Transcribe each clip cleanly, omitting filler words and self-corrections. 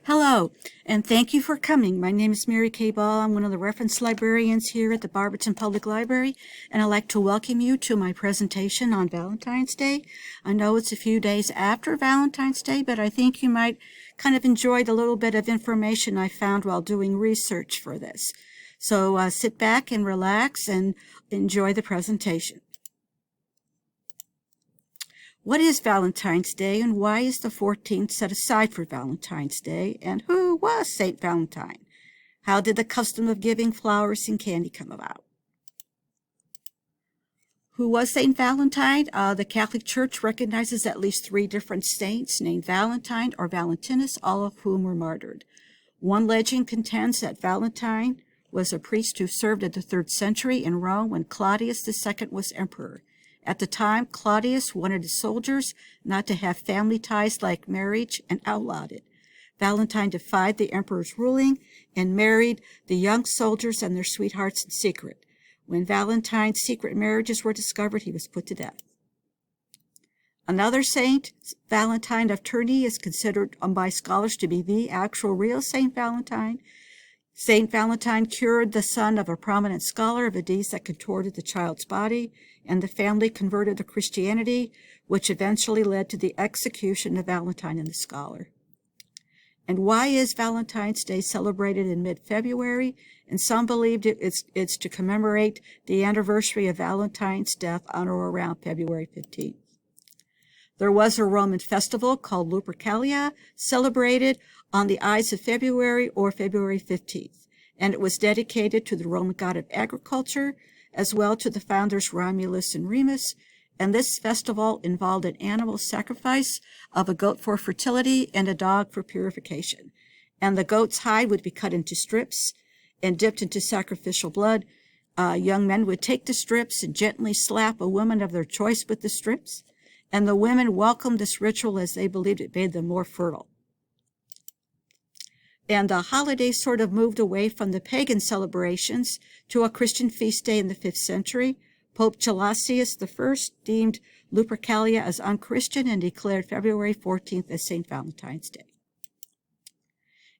Hello, and thank you for coming. My name is Mary Kay Ball. I'm one of the reference librarians here at the Barberton Public Library, and I'd like to welcome you to my presentation on Valentine's Day. I know it's a few days after Valentine's Day, but I think you might kind of enjoy the little bit of information I found while doing research for this. So sit back and relax and enjoy the presentation. What is Valentine's Day, and why is the 14th set aside for Valentine's Day, and who was Saint Valentine? How did the custom of giving flowers and candy come about? Who was Saint Valentine? The Catholic Church recognizes at least 3 different saints named Valentine or Valentinus, all of whom were martyred. One legend contends that Valentine was a priest who served in the 3rd century in Rome when Claudius II was emperor. At the time, Claudius wanted his soldiers not to have family ties like marriage and outlawed it. Valentine defied the emperor's ruling and married the young soldiers and their sweethearts in secret. When Valentine's secret marriages were discovered, he was put to death. Another saint, Valentine of Terni, is considered by scholars to be the actual real Saint Valentine. Saint Valentine cured the son of a prominent scholar of a disease that contorted the child's body, and the family converted to Christianity, which eventually led to the execution of Valentine and the scholar. And why is Valentine's Day celebrated in mid-February? And some believed it's to commemorate the anniversary of Valentine's death on or around February 15th. There was a Roman festival called Lupercalia, celebrated on the Ides of February or February 15th, and it was dedicated to the Roman god of agriculture, as well to the founders Romulus and Remus, and this festival involved an animal sacrifice of a goat for fertility and a dog for purification. And the goat's hide would be cut into strips and dipped into sacrificial blood. Young men would take the strips and gently slap a woman of their choice with the strips, and the women welcomed this ritual as they believed it made them more fertile. And the holiday sort of moved away from the pagan celebrations to a Christian feast day in the 5th century. Pope Gelasius I deemed Lupercalia as unchristian and declared February 14th as St. Valentine's Day.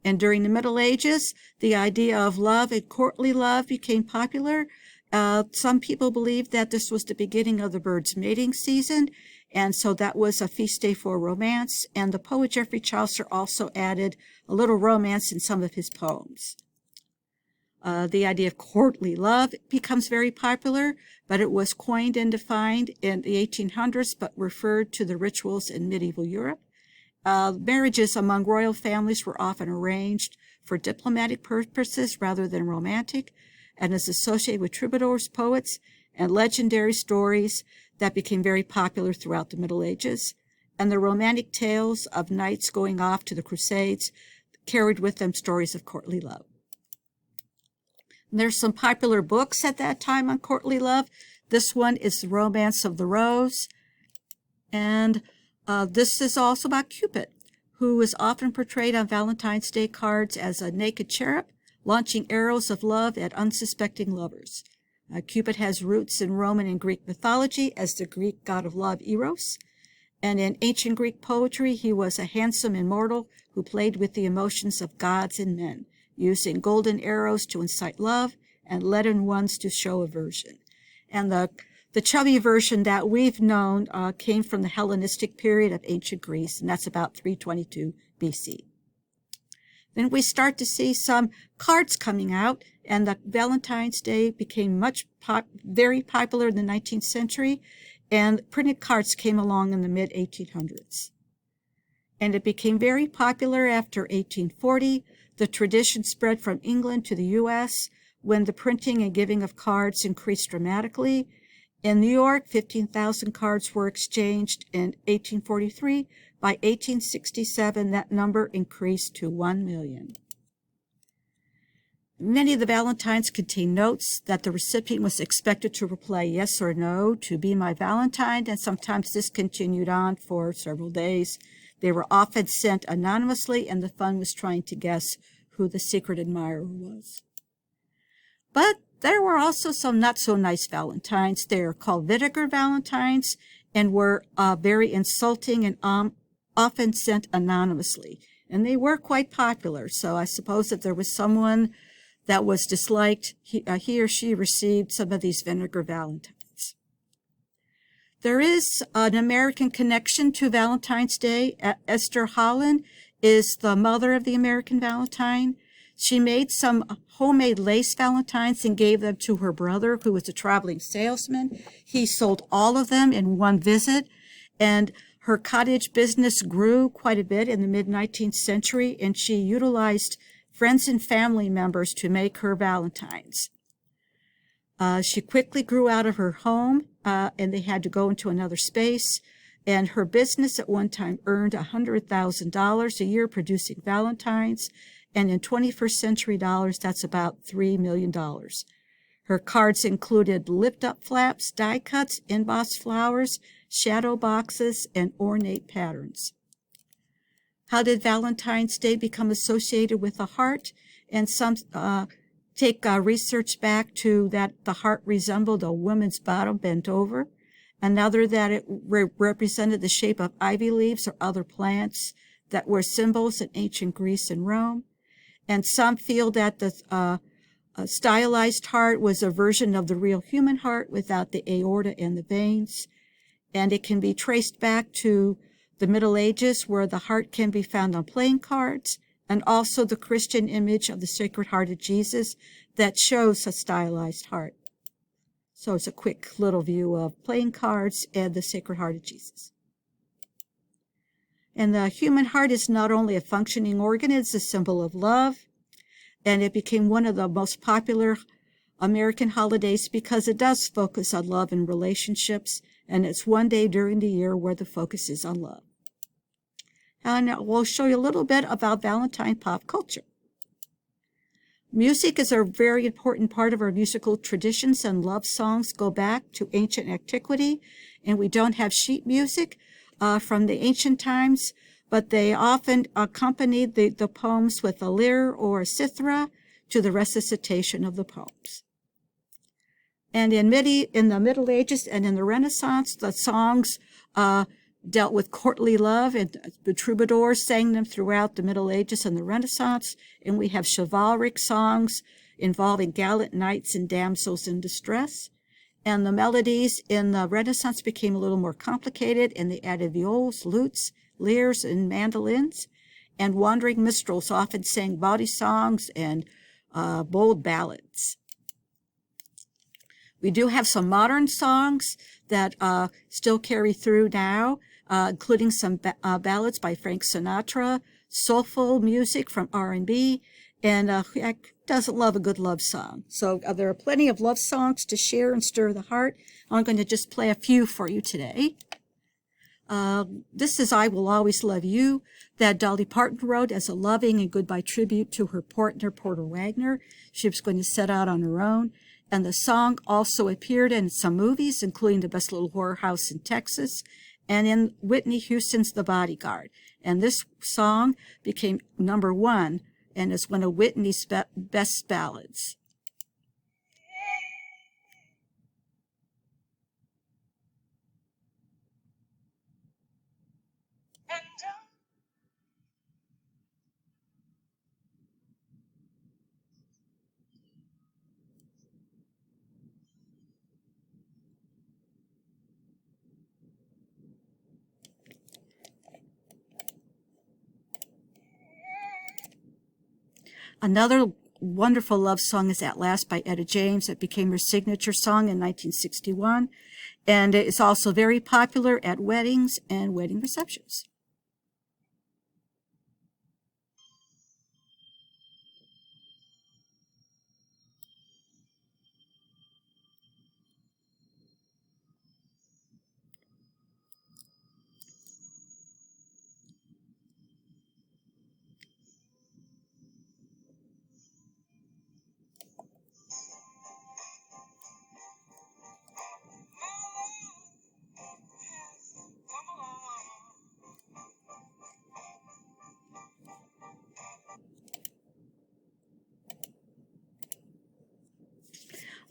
And during the Middle Ages, the idea of love and courtly love became popular. Some people believed that this was the beginning of the bird's mating season, and so that was a feast day for romance, and the poet Geoffrey Chaucer also added a little romance in some of his poems. The idea of courtly love becomes very popular, but it was coined and defined in the 1800s, but referred to the rituals in medieval Europe. Marriages among royal families were often arranged for diplomatic purposes rather than romantic, and is associated with troubadours, poets, and legendary stories that became very popular throughout the Middle Ages. And the romantic tales of knights going off to the Crusades carried with them stories of courtly love. And there's some popular books at that time on courtly love. This one is The Romance of the Rose. And this is also about Cupid, who is often portrayed on Valentine's Day cards as a naked cherub, launching arrows of love at unsuspecting lovers. Cupid has roots in Roman and Greek mythology as the Greek god of love, Eros. And in ancient Greek poetry, he was a handsome immortal who played with the emotions of gods and men, using golden arrows to incite love and leaden ones to show aversion. And the chubby version that we've known came from the Hellenistic period of ancient Greece, and that's about 322 BC. Then we start to see some cards coming out, and the Valentine's Day became very popular in the 19th century, and printed cards came along in the mid-1800s. And it became very popular after 1840. The tradition spread from England to the U.S. when the printing and giving of cards increased dramatically. In New York, 15,000 cards were exchanged in 1843. By 1867, that number increased to 1 million. Many of the Valentines contain notes that the recipient was expected to reply yes or no to be my Valentine, and sometimes this continued on for several days. They were often sent anonymously, and the fun was trying to guess who the secret admirer was. But there were also some not-so-nice Valentines. They are called vinegar Valentines and were very insulting and often sent anonymously. and they were quite popular. So I suppose if there was someone that was disliked, he or she received some of these vinegar valentines. There is an American connection to Valentine's Day. Esther Holland is the mother of the American Valentine. She made some homemade lace valentines and gave them to her brother, who was a traveling salesman. He sold all of them in one visit, and her cottage business grew quite a bit in the mid-19th century, and she utilized friends and family members to make her valentines. She quickly grew out of her home, and they had to go into another space. And her business at one time earned $100,000 a year producing valentines. And in 21st century dollars, that's about $3 million. Her cards included lift-up flaps, die cuts, embossed flowers, shadow boxes, and ornate patterns. How did Valentine's Day become associated with the heart? And some take research back to that the heart resembled a woman's bottom bent over. Another that it represented the shape of ivy leaves or other plants that were symbols in ancient Greece and Rome. And some feel that the stylized heart was a version of the real human heart without the aorta and the veins. And it can be traced back to the Middle Ages, where the heart can be found on playing cards, and also the Christian image of the Sacred Heart of Jesus that shows a stylized heart. So it's a quick little view of playing cards and the Sacred Heart of Jesus. And the human heart is not only a functioning organ, it's a symbol of love. And it became one of the most popular American holidays because it does focus on love and relationships. And it's one day during the year where the focus is on love. And we'll show you a little bit about Valentine pop culture. Music is a very important part of our musical traditions, and love songs go back to ancient antiquity. And we don't have sheet music from the ancient times, but they often accompanied the poems with a lyre or a cithara to the recitation of the poems. And in the Middle Ages and in the Renaissance, the songs dealt with courtly love, and the troubadours sang them throughout the Middle Ages and the Renaissance. And we have chivalric songs involving gallant knights and damsels in distress. And the melodies in the Renaissance became a little more complicated, and they added viols, lutes, lyres, and mandolins. And wandering minstrels often sang bawdy songs and bold ballads. We do have some modern songs that still carry through now, including some ballads by Frank Sinatra, soulful music from R&B, and who doesn't love a good love song? So there are plenty of love songs to share and stir the heart. I'm going to just play a few for you today. This is I Will Always Love You, that Dolly Parton wrote as a loving and goodbye tribute to her partner, Porter Wagoner. She was going to set out on her own. And the song also appeared in some movies, including The Best Little Whorehouse in Texas and in Whitney Houston's The Bodyguard. And this song became #1 and is one of Whitney's best ballads. Another wonderful love song is At Last by Etta James. It became her signature song in 1961, and it is also very popular at weddings and wedding receptions.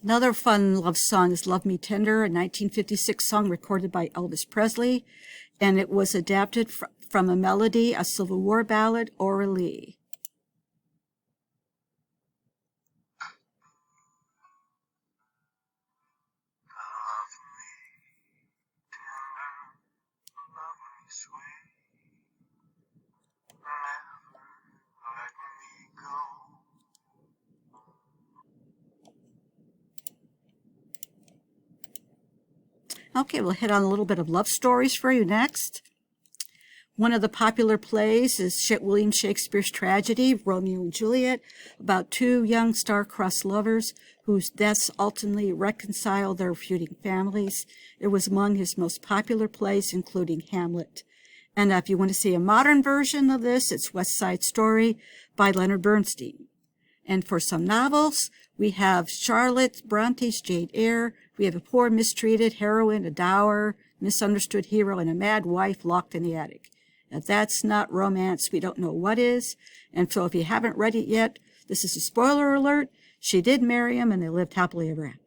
Another fun love song is Love Me Tender, a 1956 song recorded by Elvis Presley, and it was adapted from a melody, a Civil War ballad, Aurelie. Okay, we'll hit on a little bit of love stories for you next. One of the popular plays is William Shakespeare's tragedy, Romeo and Juliet, about two young star-crossed lovers whose deaths ultimately reconcile their feuding families. It was among his most popular plays, including Hamlet. And if you want to see a modern version of this, it's West Side Story by Leonard Bernstein. And for some novels, we have Charlotte Bronte's Jane Eyre. We have a poor, mistreated heroine, a dour, misunderstood hero, and a mad wife locked in the attic. If that's not romance, we don't know what is. And so if you haven't read it yet, this is a spoiler alert. She did marry him, and they lived happily ever after.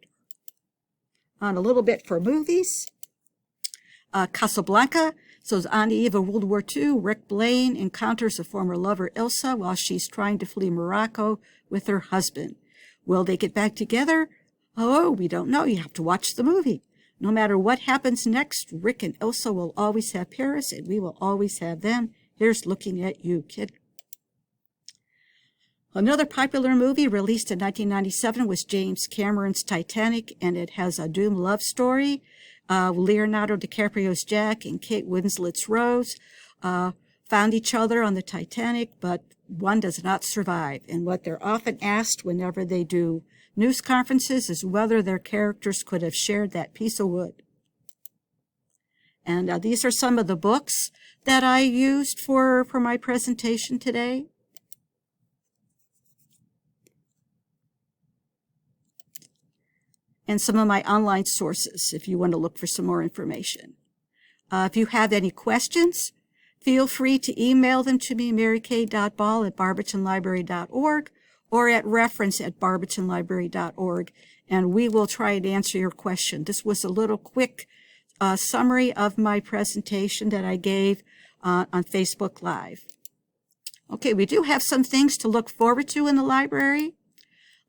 On a little bit for movies. Casablanca. So on the eve of World War II, Rick Blaine encounters a former lover, Ilsa, while she's trying to flee Morocco with her husband. Will they get back together? Oh, we don't know. You have to watch the movie. No matter what happens next, Rick and Ilsa will always have Paris, and we will always have them. Here's looking at you, kid. Another popular movie released in 1997 was James Cameron's Titanic, and it has a doomed love story. Leonardo DiCaprio's Jack and Kate Winslet's Rose found each other on the Titanic, but one does not survive. And what they're often asked whenever they do news conferences is whether their characters could have shared that piece of wood. And these are some of the books that I used for my presentation today. And some of my online sources if you want to look for some more information. If you have any questions, feel free to email them to me, maryk.ball@barbertonlibrary.org or at reference@barbertonlibrary.org, and we will try and answer your question. This was a little quick summary of my presentation that I gave on Facebook Live. Okay, we do have some things to look forward to in the library.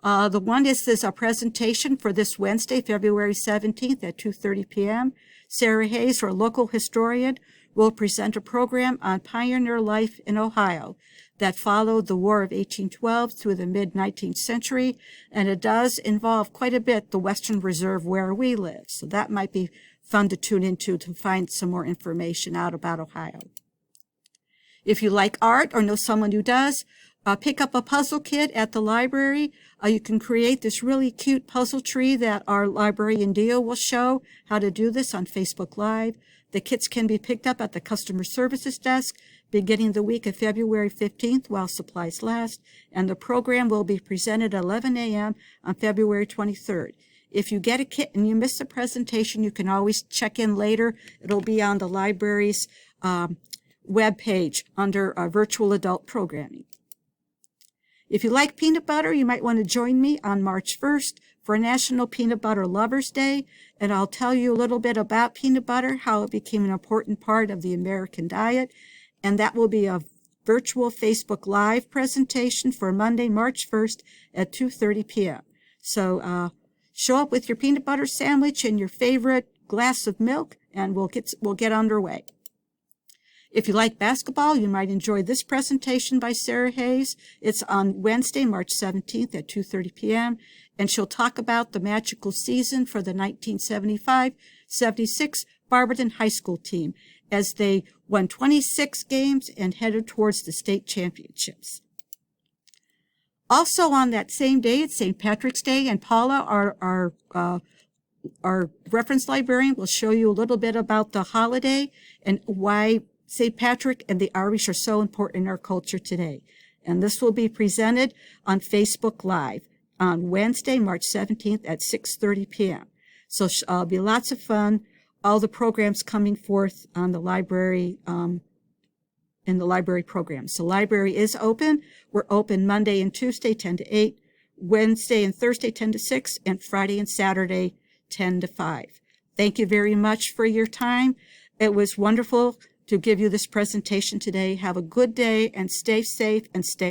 The one is a presentation for this Wednesday, February 17th at 2:30 p.m. Sarah Hayes, our local historian, will present a program on pioneer life in Ohio that followed the War of 1812 through the mid-19th century, and it does involve quite a bit the Western Reserve where we live. So that might be fun to tune into to find some more information out about Ohio. If you like art or know someone who does, pick up a puzzle kit at the library. You can create this really cute puzzle tree that our librarian Dio will show how to do this on Facebook Live. The kits can be picked up at the customer services desk beginning the week of February 15th while supplies last, and the program will be presented at 11 a.m. on February 23rd. If you get a kit and you miss the presentation, you can always check in later. It'll be on the library's web page under virtual adult programming. If you like peanut butter, you might want to join me on March 1st for National Peanut Butter Lovers Day, and I'll tell you a little bit about peanut butter, how it became an important part of the American diet, and that will be a virtual Facebook Live presentation for Monday, March 1st at 2:30 p.m. So show up with your peanut butter sandwich and your favorite glass of milk, and we'll get underway. If you like basketball, you might enjoy this presentation by Sarah Hayes. It's on Wednesday, March 17th at 2:30 p.m., and she'll talk about the magical season for the 1975-76 Barberton High School team as they won 26 games and headed towards the state championships. Also on that same day, it's St. Patrick's Day, and Paula, our reference librarian, will show you a little bit about the holiday and why St. Patrick and the Irish are so important in our culture today. And this will be presented on Facebook Live on Wednesday, March 17th at 6:30 p.m. So it'll be lots of fun. All the programs coming forth on the library, in the library program. So library is open. We're open Monday and Tuesday, 10 to 8, Wednesday and Thursday, 10 to 6, and Friday and Saturday, 10 to 5. Thank you very much for your time. It was wonderful to give you this presentation today. Have a good day and stay safe and stay